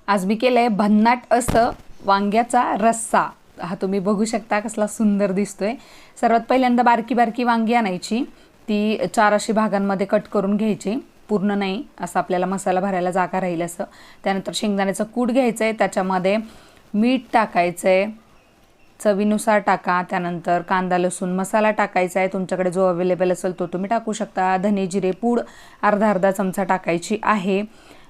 आज मी केलं आहे भन्नाट असं वांग्याचा रस्सा। हा तुम्ही बघू शकता कसला सुंदर दिसतोय। सर्वात पहिल्यांदा बारकी बारकी वांगी आणायची, ती 4 अशी भागांमध्ये कट करून घ्यायची, पूर्ण नाही असं आपल्याला मसाला भरायला जागा राहील असं। त्यानंतर शेंगदाण्याचं कूट घ्यायचं आहे, त्याच्यामध्ये मीठ टाकायचं आहे, चवीनुसार टाका। त्यानंतर कांदा लसूण मसाला टाकायचा आहे, तुमच्याकडे जो अवेलेबल असेल तो तुम्ही टाकू शकता। धने जिरे पूड अर्धा चमचा टाकायची आहे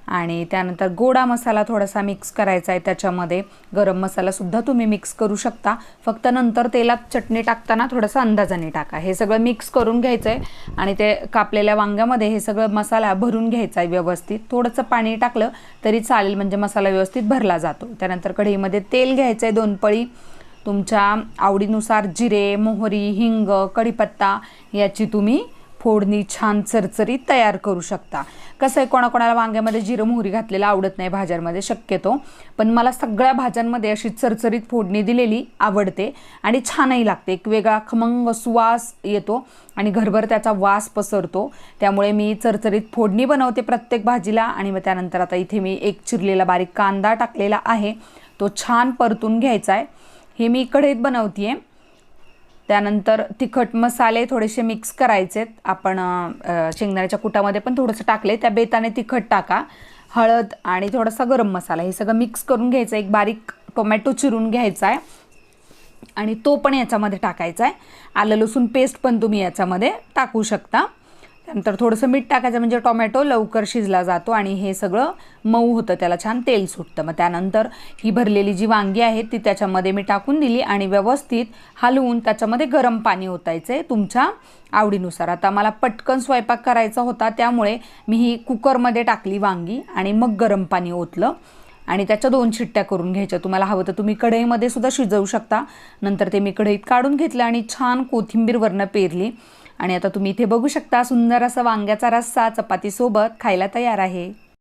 आणि त्यानंतर गोडा मसाला थोडासा मिक्स करायचा आहे, त्याच्यामध्ये गरम मसाला सुद्धा तुम्ही मिक्स करू शकता, फक्त नंतर तेलात चटणी टाकताना थोडासा अंदाजाने टाका। हे सगळं मिक्स करून घ्यायचं आहे आणि ते कापलेल्या वांग्यामध्ये हे सगळं मसाला भरून घ्यायचा आहे व्यवस्थित। थोडंसं पाणी टाकलं तरी चालेल, म्हणजे मसाला व्यवस्थित भरला जातो। त्यानंतर कढईमध्ये तेल घ्यायचं आहे 2 पळी, तुमच्या आवडीनुसार जिरे, मोहरी, हिंग, कढीपत्ता याची तुम्ही फोडणी छान चरचरीत तयार करू शकता। कसं आहे, कोणाकोणाला वांग्यामध्ये जिरं मोहरी घातलेलं आवडत नाही भाज्यांमध्ये शक्यतो, पण मला सगळ्या भाज्यांमध्ये अशी चरचरीत फोडणी दिलेली आवडते आणि छानही लागते। एक वेगळा खमंग सुवास येतो आणि घरभर त्याचा वास पसरतो, त्यामुळे मी चरचरीत फोडणी बनवते प्रत्येक भाजीला। आणि मग त्यानंतर आता इथे मी एक चिरलेला बारीक कांदा टाकलेला आहे, तो छान परतून घ्यायचा आहे। हे मी कढईत बनवते। त्यानंतर तिखट मसाले थोडेसे मिक्स करायचे, आपण शेंगदाण्याच्या कुटामध्ये पण थोडंसं टाकले, त्या बेताने तिखट टाका, हळद आणि थोडासा गरम मसाला, हे सगळं मिक्स करून घ्यायचं। एक बारीक टोमॅटो चिरून घ्यायचा आहे आणि तो पण याच्यामध्ये टाकायचा आहे। आलं लसूण पेस्ट पण तुम्ही याच्यामध्ये टाकू शकता। त्यानंतर थोडंसं मीठ टाकायचं, म्हणजे टोमॅटो लवकर शिजला जातो आणि हे सगळं मऊ होतं, त्याला छान तेल सुटतं। मग त्यानंतर ही भरलेली जी वांगी आहेत ती त्याच्यामध्ये मी टाकून दिली आणि व्यवस्थित हलवून त्याच्यामध्ये गरम पाणी ओतायचं आहे तुमच्या आवडीनुसार। आता मला पटकन स्वयंपाक करायचा होता, त्यामुळे मी ही कुकरमध्ये टाकली वांगी आणि मग गरम पाणी ओतलं आणि त्याच्या 2 शिट्ट्या करून घ्यायच्या। तुम्हाला हवं तर तुम्ही कढईमध्ये सुद्धा शिजवू शकता। नंतर ते मी कढईत काढून घेतलं आणि छान कोथिंबीर वरनं पेरली आणि आता तुम्ही इथे बघू शकता सुंदर असा वांग्याचा रस्सा चपातीसोबत खायला तयार आहे।